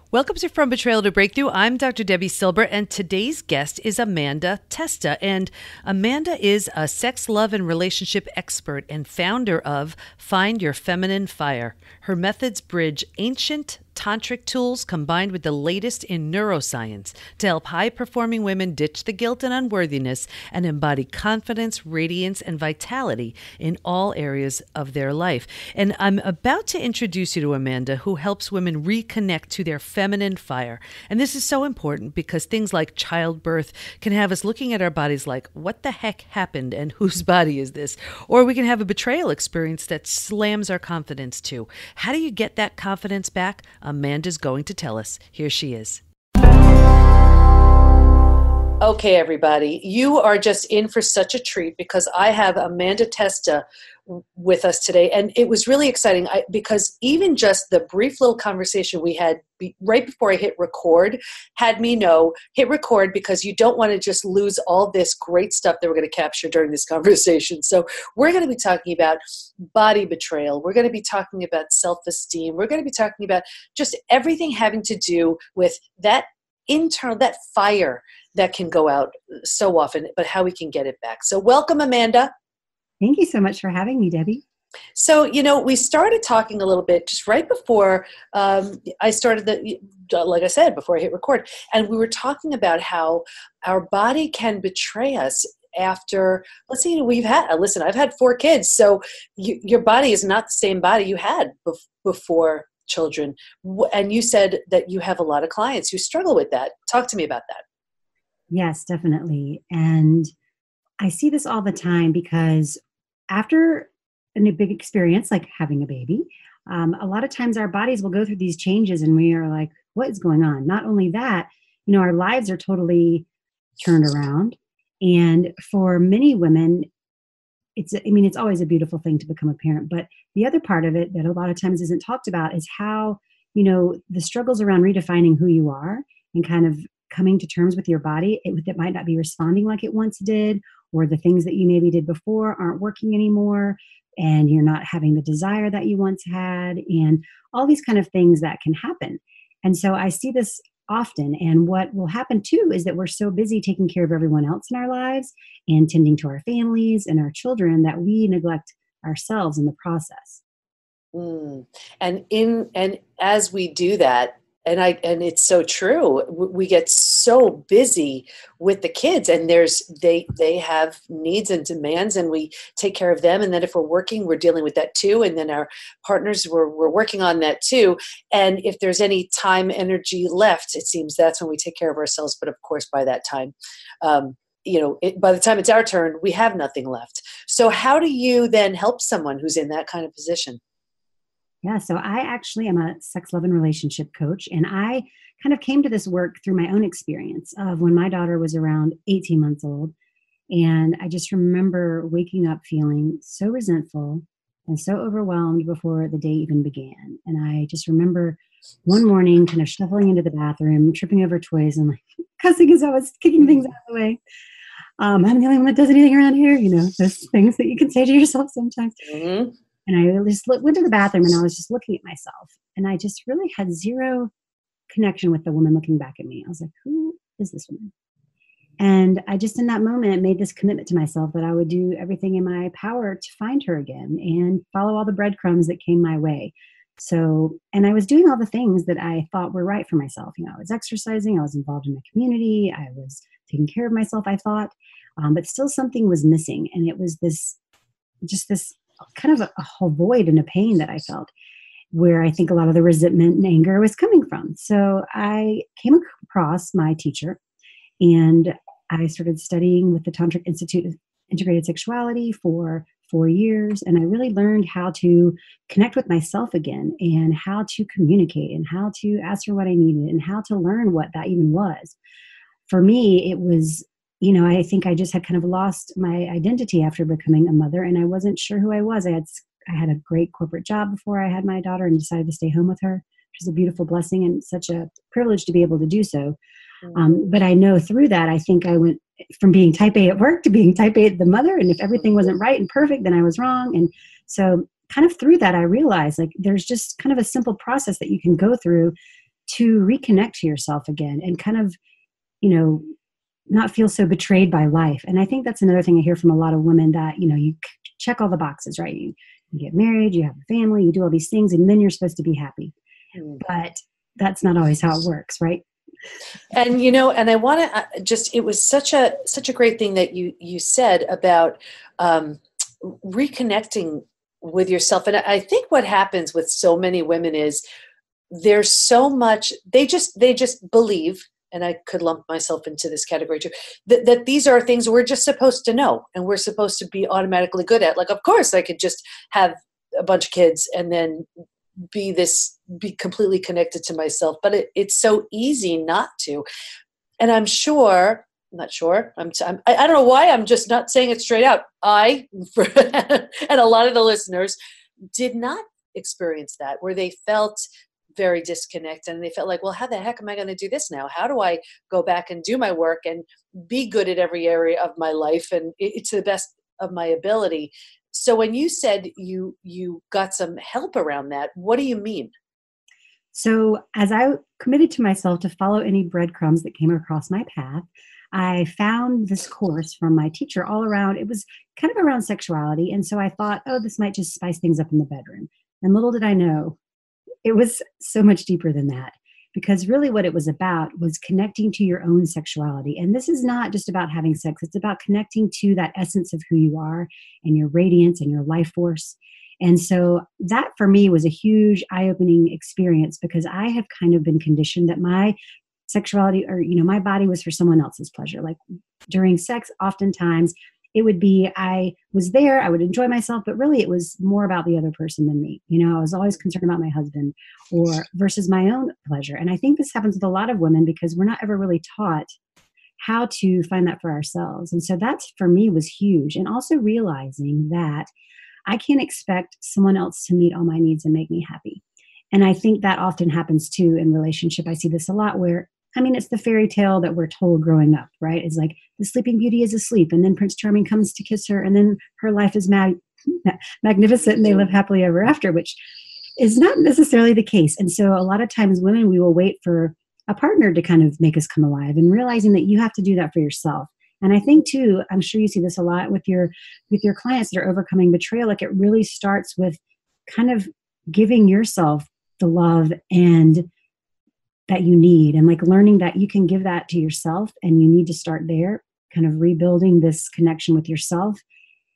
Welcome to From Betrayal to Breakthrough. I'm Dr. Debbie Silber, and today's guest is Amanda Testa. And Amanda is a sex, love, and relationship expert and founder of Find Your Feminine Fire. Her methods bridge ancient tantric tools combined with the latest in neuroscience to help high-performing women ditch the guilt and unworthiness and embody confidence, radiance, and vitality in all areas of their life. And I'm about to introduce you to Amanda, who helps women reconnect to their feminine fire. And this is so important because things like childbirth can have us looking at our bodies like, what the heck happened and whose body is this? Or we can have a betrayal experience that slams our confidence too. How do you get that confidence back? Amanda's going to tell us. Here she is. Okay, everybody, you are just in for such a treat because I have Amanda Testa with us today. And it was really exciting because even just the brief little conversation we had right before I hit record had me know, hit record because you don't want to just lose all this great stuff that we're going to capture during this conversation. So we're going to be talking about body betrayal. We're going to be talking about self-esteem. We're going to be talking about just everything having to do with that internal, that fire that can go out so often, but how we can get it back. So welcome, Amanda. Thank you so much for having me, Debbie. So, we started talking a little bit just right before I started like I said, before I hit record, and we were talking about how our body can betray us after, let's see, I've had 4 kids. So your body is not the same body you had before children. And you said that you have a lot of clients who struggle with that. Talk to me about that. Yes, definitely. And I see this all the time because after a big experience like having a baby, a lot of times our bodies will go through these changes and we are like, what is going on? Not only that, our lives are totally turned around. And for many women, it's always a beautiful thing to become a parent. But the other part of it that a lot of times isn't talked about is how, the struggles around redefining who you are and kind of coming to terms with your body that might not be responding like it once did, or the things that you maybe did before aren't working anymore, and you're not having the desire that you once had, and all these kind of things that can happen. And so I see this often. And what will happen too is that we're so busy taking care of everyone else in our lives and tending to our families and our children that we neglect ourselves in the process. And as we do that, and it's so true, we get so busy with the kids, and they have needs and demands, and we take care of them. And then if we're working, we're dealing with that too. And then our partners, we're working on that too. And if there's any time, energy left, it seems that's when we take care of ourselves. But of course, by that time, by the time it's our turn, we have nothing left. So how do you then help someone who's in that kind of position? Yeah, so I actually am a sex, love, and relationship coach, and I kind of came to this work through my own experience of when my daughter was around 18 months old, and I just remember waking up feeling so resentful and so overwhelmed before the day even began. And I just remember one morning kind of shuffling into the bathroom, tripping over toys, and like cussing as I was kicking things out of the way. I'm the only one that does anything around here, those things that you can say to yourself sometimes. Mm-hmm. And I just went to the bathroom and I was just looking at myself. And I just really had zero connection with the woman looking back at me. I was like, who is this woman? And I just in that moment made this commitment to myself that I would do everything in my power to find her again and follow all the breadcrumbs that came my way. So, and I was doing all the things that I thought were right for myself. I was exercising, I was involved in my community, I was taking care of myself, I thought, but still something was missing. And it was this kind of a whole void and a pain that I felt, where I think a lot of the resentment and anger was coming from. So I came across my teacher and I started studying with the Tantric Institute of Integrated Sexuality for 4 years. And I really learned how to connect with myself again and how to communicate and how to ask for what I needed and how to learn what that even was. For me, it was I think I just had kind of lost my identity after becoming a mother, and I wasn't sure who I was. I had a great corporate job before I had my daughter and decided to stay home with her, which is a beautiful blessing and such a privilege to be able to do so. But I know through that, I think I went from being type A at work to being type A at the mother. And if everything wasn't right and perfect, then I was wrong. And so kind of through that, I realized like there's just kind of a simple process that you can go through to reconnect to yourself again and kind of, you know, not feel so betrayed by life. And I think that's another thing I hear from a lot of women, that, you know, you check all the boxes, right? You get married, you have a family, you do all these things, and then you're supposed to be happy. But that's not always how it works, right? And, you know, and I want to just, it was such a great thing that you said about reconnecting with yourself. And I think what happens with so many women is there's so much, they just believe, and I could lump myself into this category too, that these are things we're just supposed to know and we're supposed to be automatically good at. Like, of course I could just have a bunch of kids and then be completely connected to myself, but it's so easy not to. And I'm not sure. I don't know why I'm just not saying it straight out. And a lot of the listeners did not experience that, where they felt very disconnected and they felt like, well, how the heck am I going to do this now? How do I go back and do my work and be good at every area of my life and it's to the best of my ability? So when you said you got some help around that, what do you mean? So as I committed to myself to follow any breadcrumbs that came across my path, I found this course from my teacher all around. It was kind of around sexuality. And so I thought, oh, this might just spice things up in the bedroom. And little did I know, it was so much deeper than that, because really what it was about was connecting to your own sexuality. And this is not just about having sex. It's about connecting to that essence of who you are and your radiance and your life force. And so that for me was a huge eye-opening experience, because I have kind of been conditioned that my sexuality, or, you know, my body was for someone else's pleasure. Like during sex, oftentimes it would be, I was there, I would enjoy myself, but really it was more about the other person than me. You know, I was always concerned about my husband or versus my own pleasure. And I think this happens with a lot of women because we're not ever really taught how to find that for ourselves. And so that for me was huge. And also realizing that I can't expect someone else to meet all my needs and make me happy. And I think that often happens too in relationship. I see this a lot where, I mean, it's the fairy tale that we're told growing up, right? It's like the Sleeping Beauty is asleep and then Prince Charming comes to kiss her and then her life is magnificent and they live happily ever after, which is not necessarily the case. And so a lot of times women, we will wait for a partner to kind of make us come alive, and realizing that you have to do that for yourself. And I think too, I'm sure you see this a lot with your clients that are overcoming betrayal. Like it really starts with kind of giving yourself the love and that you need, and like learning that you can give that to yourself, and you need to start there, kind of rebuilding this connection with yourself.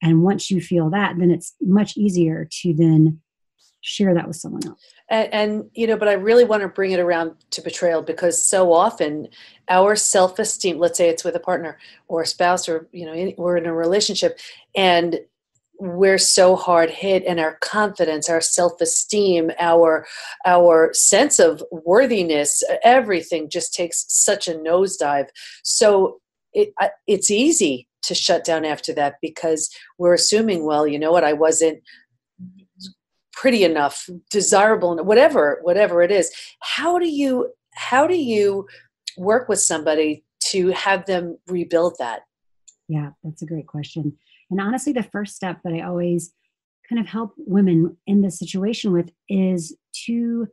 And once you feel that, then it's much easier to then share that with someone else. And you know, but I really want to bring it around to betrayal, because so often our self-esteem, let's say it's with a partner or a spouse, or, you know, we're in a relationship and we're so hard hit, and our confidence, our self-esteem, our sense of worthiness, everything just takes such a nosedive. So it's easy to shut down after that, because we're assuming, well, you know what, I wasn't pretty enough, desirable, whatever it is. How do you work with somebody to have them rebuild that? Yeah, that's a great question. And honestly, the first step that I always kind of help women in this situation with is to,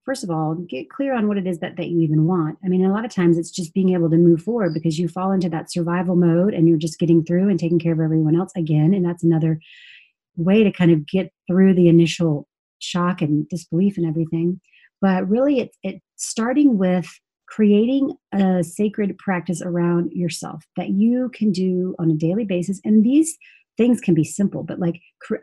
first of all, get clear on what it is that you even want. I mean, a lot of times it's just being able to move forward, because you fall into that survival mode and you're just getting through and taking care of everyone else again. And that's another way to kind of get through the initial shock and disbelief and everything. But really it's starting with creating a sacred practice around yourself that you can do on a daily basis. And these things can be simple, but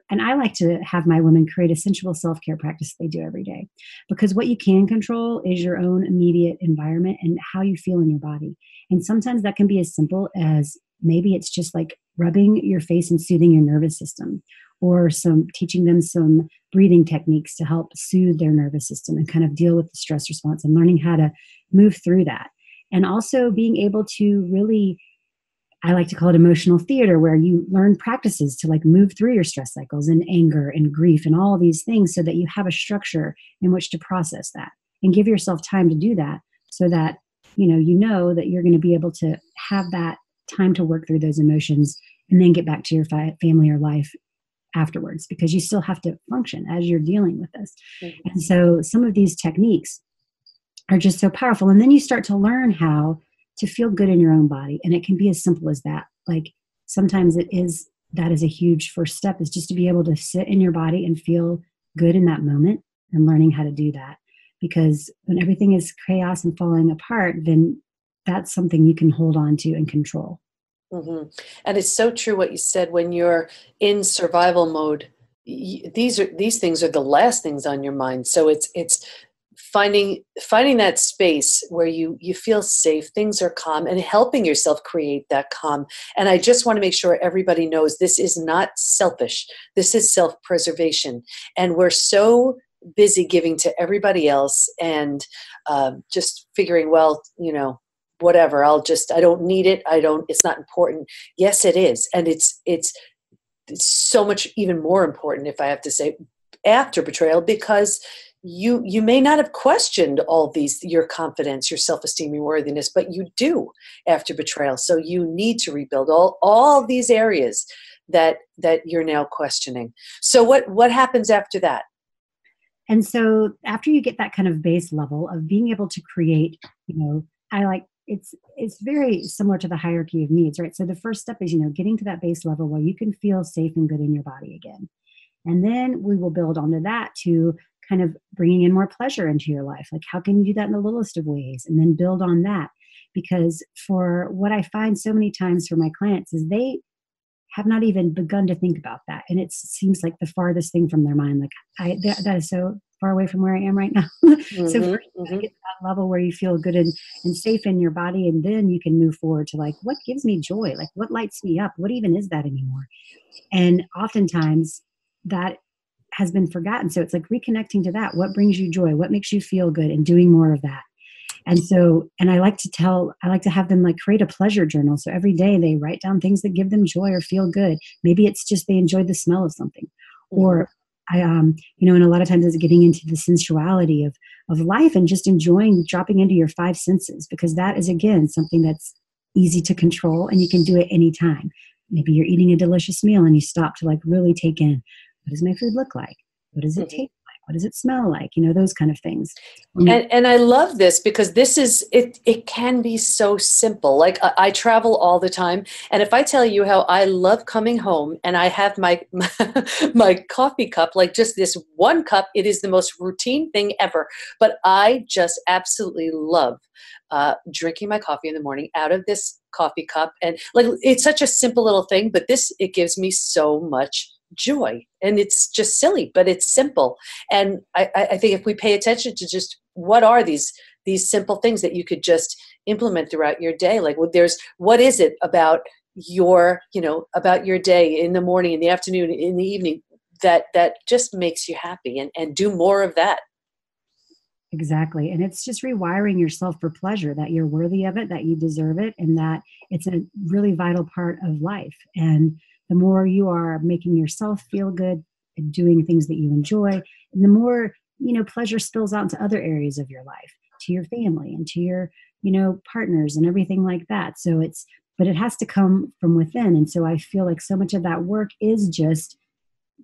and I like to have my women create a sensual self-care practice they do every day, because what you can control is your own immediate environment and how you feel in your body. And sometimes that can be as simple as maybe it's just like rubbing your face and soothing your nervous system, or teaching them some breathing techniques to help soothe their nervous system and kind of deal with the stress response, and learning how to move through that. And also being able to really, I like to call it emotional theater, where you learn practices to like move through your stress cycles and anger and grief and all these things, so that you have a structure in which to process that and give yourself time to do that, so that you know that you're going to be able to have that time to work through those emotions and then get back to your family or life afterwards, because you still have to function as you're dealing with this. Mm-hmm. And so some of these techniques are just so powerful. And then you start to learn how to feel good in your own body. And it can be as simple as that. Like sometimes that is a huge first step, is just to be able to sit in your body and feel good in that moment, and learning how to do that. Because when everything is chaos and falling apart, then that's something you can hold on to and control. Mm-hmm. And it's so true what you said. When you're in survival mode, these things are the last things on your mind. So it's finding that space where you feel safe, things are calm, and helping yourself create that calm. And I just want to make sure everybody knows this is not selfish. This is self-preservation. And we're so busy giving to everybody else and just figuring, well, whatever, I don't need it. It's not important. Yes, it is. And it's so much even more important, if I have to say, after betrayal, because you may not have questioned all these, your confidence, your self-esteem, your worthiness, but you do after betrayal. So you need to rebuild all these areas that you're now questioning. So what happens after that? And so after you get that kind of base level of being able to create, it's very similar to the hierarchy of needs, right? So the first step is, getting to that base level where you can feel safe and good in your body again. And then we will build onto that to kind of bringing in more pleasure into your life. Like, how can you do that in the littlest of ways? And then build on that. Because for what I find so many times for my clients is they have not even begun to think about that. And it seems like the farthest thing from their mind. Like that is so far away from where I am right now. Mm-hmm, So first you get to that level where you feel good and safe in your body. And then you can move forward to like, what gives me joy? Like, what lights me up? What even is that anymore? And oftentimes that has been forgotten. So it's like reconnecting to that. What brings you joy? What makes you feel good? And doing more of that. And so, and I like to have them like create a pleasure journal. So every day they write down things that give them joy or feel good. Maybe it's just they enjoy the smell of something. Mm-hmm. Or and a lot of times it's getting into the sensuality of life and just enjoying dropping into your five senses, because that is, again, something that's easy to control and you can do it anytime. Maybe you're eating a delicious meal and you stop to like really take in, what does my food look like? What does it taste like? What does it smell like? Those kind of things. And I love this because this is, it can be so simple. Like I travel all the time. And if I tell you how I love coming home and I have my coffee cup, like just this one cup, it is the most routine thing ever. But I just absolutely love drinking my coffee in the morning out of this coffee cup. And like, it's such a simple little thing, but it gives me so much joy. And it's just silly, but it's simple. And I think if we pay attention to just what are these simple things that you could just implement throughout your day, like what is it about your day in the morning, in the afternoon, in the evening that just makes you happy, and do more of that. Exactly. And it's just rewiring yourself for pleasure, that you're worthy of it, that you deserve it, and that it's a really vital part of life. And the more you are making yourself feel good and doing things that you enjoy, and the more, pleasure spills out into other areas of your life, to your family and to your, partners and everything like that. But it has to come from within. And so I feel like so much of that work is just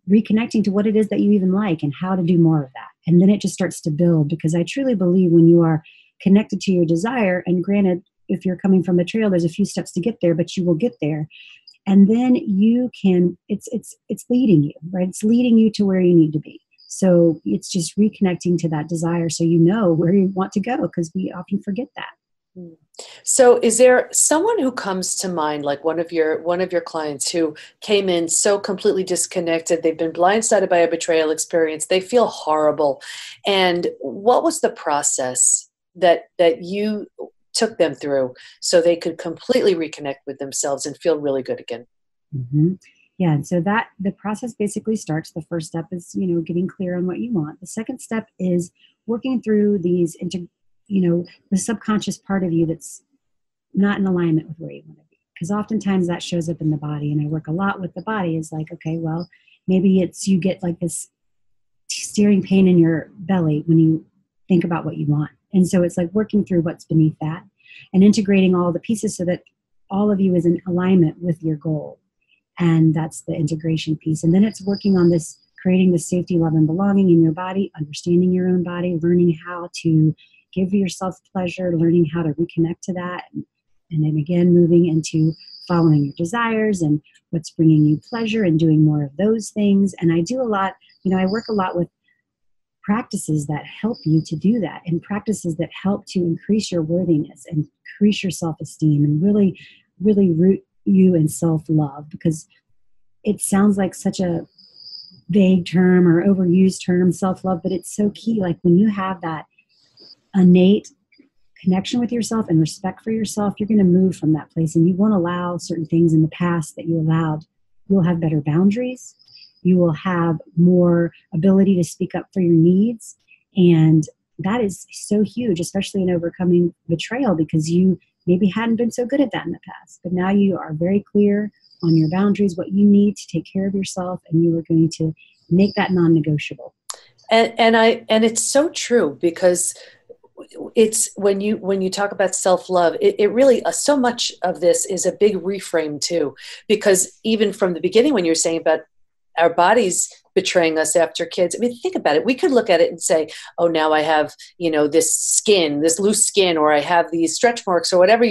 reconnecting to what it is that you even like and how to do more of that. And then it just starts to build, because I truly believe when you are connected to your desire, and granted, if you're coming from betrayal, there's a few steps to get there, but you will get there. And then you can, it's leading you, right? It's leading you to where you need to be. So it's just reconnecting to that desire, so you know where you want to go, because we often forget that. So is there someone who comes to mind, like one of your clients who came in so completely disconnected, they've been blindsided by a betrayal experience, they feel horrible. And what was the process that you took them through so they could completely reconnect with themselves and feel really good again? Mm-hmm. Yeah. And so the process basically starts. The first step is, getting clear on what you want. The second step is working through these the subconscious part of you that's not in alignment with where you want to be. Because oftentimes that shows up in the body. And I work a lot with the body. Is like, okay, well, maybe it's you get like this searing pain in your belly when you think about what you want. And so it's like working through what's beneath that and integrating all the pieces so that all of you is in alignment with your goal. And that's the integration piece. And then it's working on this, creating the safety, love, and belonging in your body, understanding your own body, learning how to give yourself pleasure, learning how to reconnect to that. And then again, moving into following your desires and what's bringing you pleasure and doing more of those things. And I do a lot, I work a lot with practices that help you to do that, and practices that help to increase your worthiness and increase your self-esteem and really, really root you in self-love, because it sounds like such a vague term or overused term, self-love, but it's so key. Like when you have that innate connection with yourself and respect for yourself, you're going to move from that place, and you won't allow certain things in the past that you allowed. You'll have better boundaries. You will have more ability to speak up for your needs. And that is so huge, especially in overcoming betrayal, because you maybe hadn't been so good at that in the past. But now you are very clear on your boundaries, what you need to take care of yourself, and you are going to make that non-negotiable. And it's so true, because it's when you talk about self-love, it really so much of this is a big reframe too, because even from the beginning, when you're saying about our bodies betraying us after kids, I mean, think about it. We could look at it and say, oh, now I have, this loose skin, or I have these stretch marks, or whatever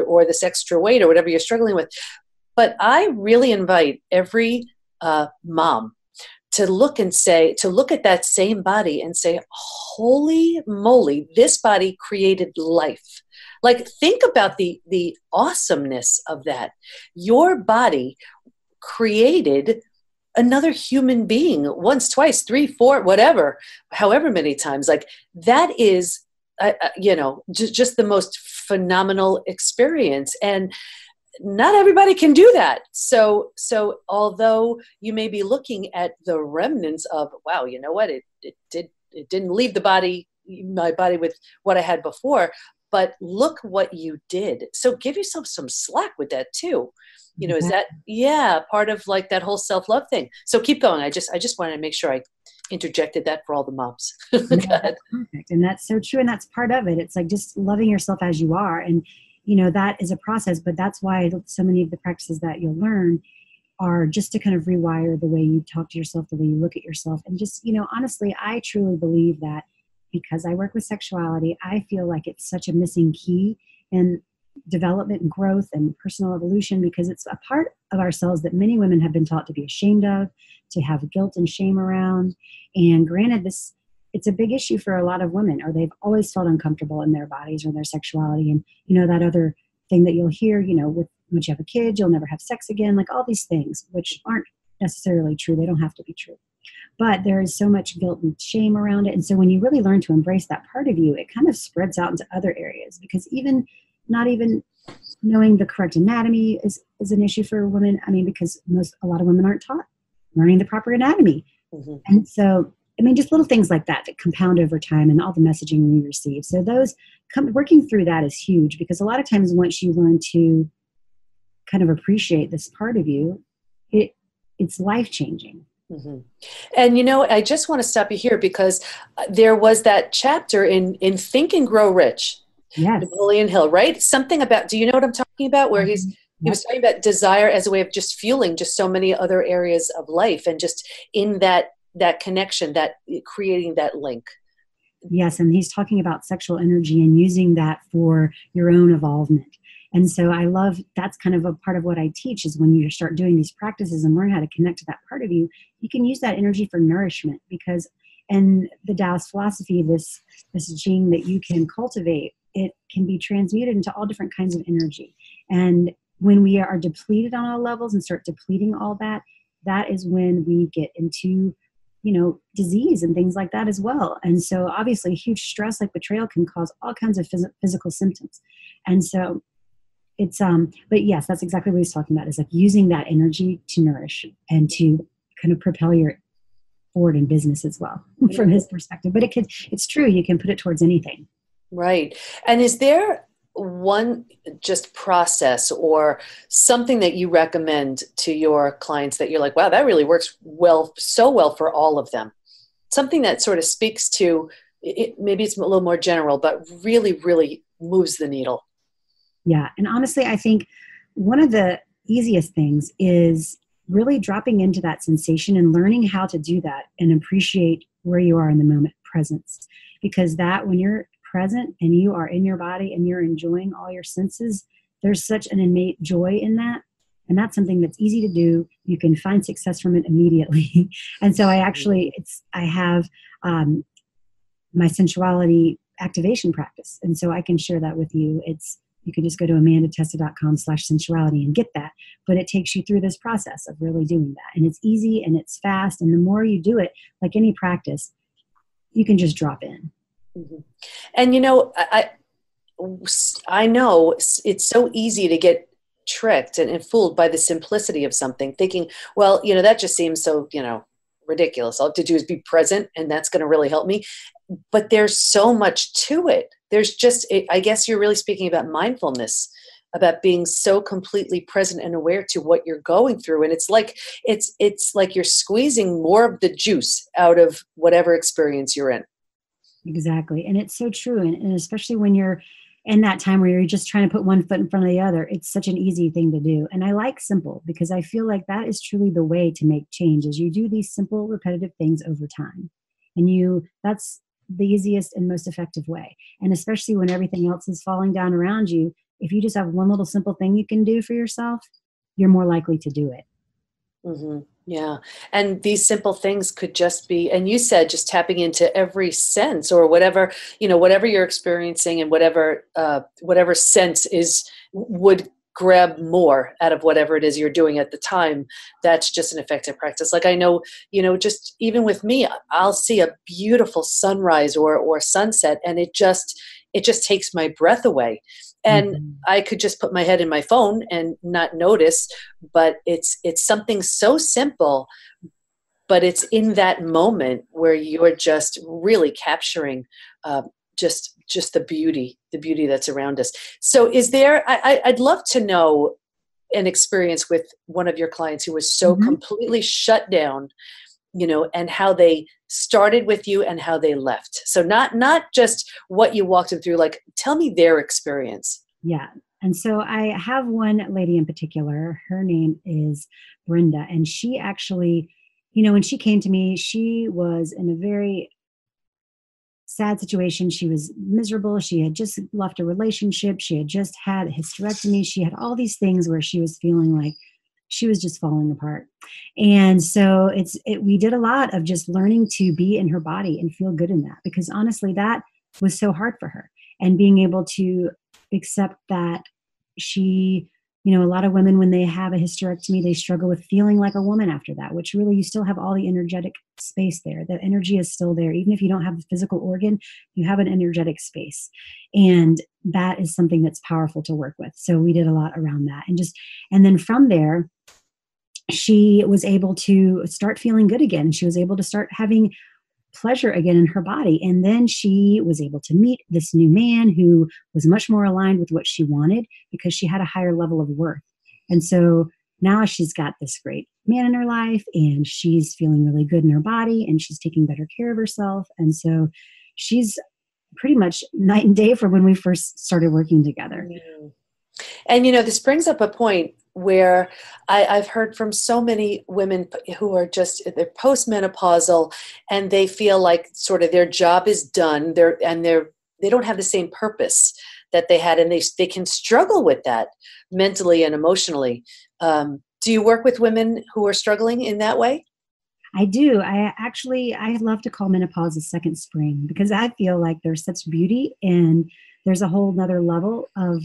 or this extra weight, or whatever you're struggling with. But I really invite every mom to look at that same body and say, holy moly, this body created life. Like, think about the awesomeness of that. Your body created another human being once, twice, 3, 4, whatever, however many times. Like, that is, just the most phenomenal experience. And not everybody can do that. So although you may be looking at the remnants of, wow, you know what, it didn't leave my body with what I had before, but look what you did. So give yourself some slack with that too. Is that, part of like that whole self-love thing? So keep going. I just wanted to make sure I interjected that for all the moms. No, that's perfect. And that's so true. And that's part of it. It's like just loving yourself as you are. And, that is a process, but that's why so many of the practices that you'll learn are just to kind of rewire the way you talk to yourself, the way you look at yourself. And just, honestly, I truly believe that because I work with sexuality, I feel like it's such a missing key in development and growth and personal evolution, because it's a part of ourselves that many women have been taught to be ashamed of, to have guilt and shame around. And granted, it's a big issue for a lot of women, or they've always felt uncomfortable in their bodies or their sexuality. And, that other thing that you'll hear, once you have a kid, you'll never have sex again, like all these things, which aren't necessarily true. They don't have to be true. But there is so much guilt and shame around it. And so when you really learn to embrace that part of you, it kind of spreads out into other areas, because not even knowing the correct anatomy is an issue for women. I mean, because a lot of women aren't taught learning the proper anatomy. Mm-hmm. And so, just little things like that compound over time, and all the messaging we receive. So working through that is huge, because a lot of times once you learn to kind of appreciate this part of you, it's life-changing. Mm-hmm. And, I just want to stop you here, because there was that chapter in Think and Grow Rich. Yes. Napoleon Hill, right? Something about, do you know what I'm talking about? Where he was talking about desire as a way of just fueling just so many other areas of life, and just in that connection, that creating that link. Yes, and he's talking about sexual energy and using that for your own evolvement. And so I love, that's kind of a part of what I teach, is when you start doing these practices and learn how to connect to that part of you, you can use that energy for nourishment, because in the Taoist philosophy, this Jing that you can cultivate, it can be transmuted into all different kinds of energy. And when we are depleted on all levels and start depleting all that, that is when we get into, disease and things like that as well. And so obviously huge stress like betrayal can cause all kinds of physical symptoms. And so it's, but yes, that's exactly what he's talking about, is like using that energy to nourish and to kind of propel your forward in business as well, from his perspective. But it's true. You can put it towards anything. Right. And is there one just process or something that you recommend to your clients that you're like, wow, that really works so well for all of them? Something that sort of speaks to it, maybe it's a little more general, but really, really moves the needle. Yeah. And honestly, I think one of the easiest things is really dropping into that sensation and learning how to do that and appreciate where you are in the moment, presence. Because that, when you're present and you are in your body and you're enjoying all your senses, there's such an innate joy in that. And that's something that's easy to do. You can find success from it immediately. And so I have my sensuality activation practice. And so I can share that with you. You can just go to amandatesta.com/sensuality and get that. But it takes you through this process of really doing that. And it's easy and it's fast. And the more you do it, like any practice, you can just drop in. Mm-hmm. And, I know it's so easy to get tricked and fooled by the simplicity of something, thinking, well, that just seems so, ridiculous. All I have to do is be present and that's going to really help me. But there's so much to it. There's just, I guess you're really speaking about mindfulness, about being so completely present and aware to what you're going through. And it's like you're squeezing more of the juice out of whatever experience you're in. Exactly. And it's so true. And especially when you're in that time where you're just trying to put one foot in front of the other, it's such an easy thing to do. And I like simple because I feel like that is truly the way to make change, is you do these simple, repetitive things over time. And that's the easiest and most effective way. And especially when everything else is falling down around you, if you just have one little simple thing you can do for yourself, you're more likely to do it. Mm-hmm. Yeah. And these simple things could just be, and you said just tapping into every sense or whatever, whatever you're experiencing and whatever sense would grab more out of whatever it is you're doing at the time. That's just an effective practice. Like I know, just even with me, I'll see a beautiful sunrise or sunset and it just takes my breath away. And I could just put my head in my phone and not notice, but it's something so simple, but it's in that moment where you're just really capturing just the beauty that's around us. So is there, I'd love to know an experience with one of your clients who was so completely shut down, and how they started with you and how they left. So not just what you walked them through, like tell me their experience. Yeah. And so I have one lady in particular, her name is Brenda. And she actually, when she came to me, she was in a very sad situation. She was miserable. She had just left a relationship. She had just had a hysterectomy. She had all these things where she was feeling like she was just falling apart. And so we did a lot of just learning to be in her body and feel good in that, because honestly, that was so hard for her. And being able to accept that she, a lot of women, when they have a hysterectomy, they struggle with feeling like a woman after that, which really you still have all the energetic space there. The energy is still there. Even if you don't have the physical organ, you have an energetic space. And that is something that's powerful to work with. So we did a lot around that. And then from there, she was able to start feeling good again. She was able to start having pleasure again in her body. And then she was able to meet this new man who was much more aligned with what she wanted, because she had a higher level of worth. And so now she's got this great man in her life and she's feeling really good in her body and she's taking better care of herself. And so she's pretty much night and day from when we first started working together. And, this brings up a point where I've heard from so many women who are they're postmenopausal and they feel like sort of their job is done. They don't have the same purpose that they had, and they can struggle with that mentally and emotionally. Do you work with women who are struggling in that way? I do. I love to call menopause a second spring, because I feel like there's such beauty and there's a whole nother level of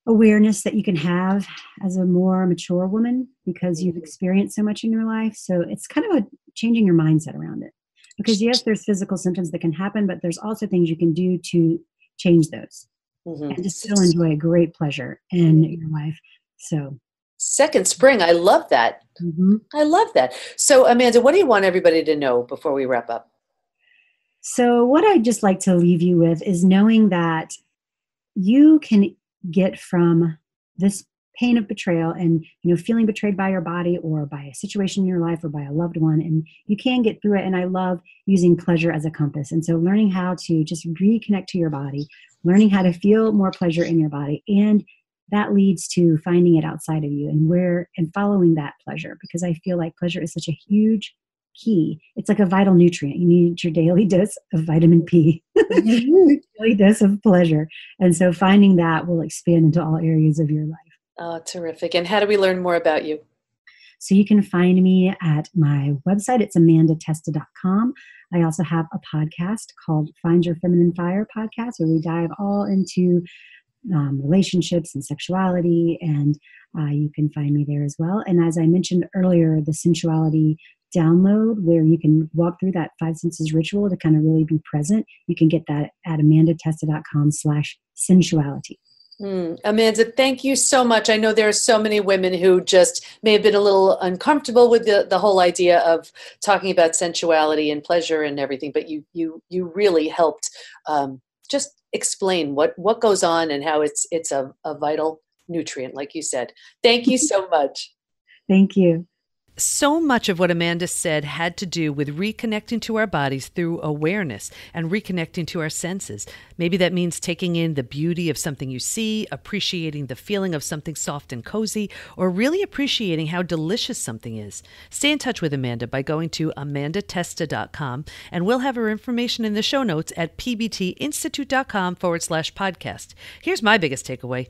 awareness that you can have as a more mature woman, because you've experienced so much in your life. So it's kind of changing your mindset around it, because yes, there's physical symptoms that can happen, but there's also things you can do to change those and just still enjoy a great pleasure in your life. So second spring. I love that. I love that. So Amanda, what do you want everybody to know before we wrap up? So what I'd just like to leave you with is knowing that you can get from this pain of betrayal and, feeling betrayed by your body or by a situation in your life or by a loved one, and you can get through it. And I love using pleasure as a compass. And so learning how to just reconnect to your body, learning how to feel more pleasure in your body, and that leads to finding it outside of you and following that pleasure, because I feel like pleasure is such a huge key. It's like a vital nutrient. You need your daily dose of vitamin P, daily dose of pleasure. And so finding that will expand into all areas of your life. Oh, terrific. And how do we learn more about you? So you can find me at my website. It's amandatesta.com. I also have a podcast called Find Your Feminine Fire podcast, where we dive all into relationships and sexuality, and you can find me there as well. And as I mentioned earlier, the sensuality download, where you can walk through that 5 senses ritual to kind of really be present, you can get that at amandatesta.com/sensuality. Amanda, thank you so much. I know there are so many women who just may have been a little uncomfortable with the whole idea of talking about sensuality and pleasure and everything, but you really helped just explain what goes on and how it's a vital nutrient, like you said. Thank you so much. Thank you. So much of what Amanda said had to do with reconnecting to our bodies through awareness and reconnecting to our senses. Maybe that means taking in the beauty of something you see, appreciating the feeling of something soft and cozy, or really appreciating how delicious something is. Stay in touch with Amanda by going to amandatesta.com, and we'll have her information in the show notes at pbtinstitute.com/podcast. Here's my biggest takeaway.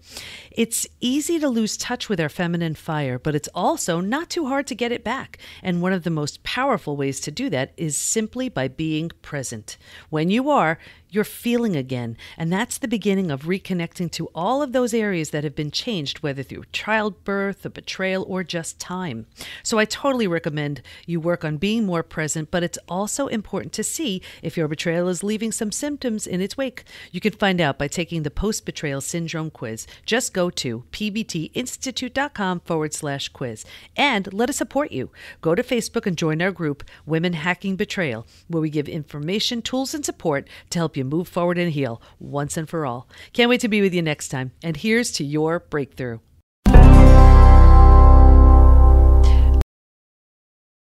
It's easy to lose touch with our feminine fire, but it's also not too hard to get it back. And one of the most powerful ways to do that is simply by being present. When you are, you're feeling again. And that's the beginning of reconnecting to all of those areas that have been changed, whether through childbirth, a betrayal, or just time. So I totally recommend you work on being more present, but it's also important to see if your betrayal is leaving some symptoms in its wake. You can find out by taking the post-betrayal syndrome quiz. Just go to pbtinstitute.com/quiz and let us support you. Go to Facebook and join our group, Women Hacking Betrayal, where we give information, tools, and support to help you move forward and heal once and for all. Can't wait to be with you next time. And here's to your breakthrough.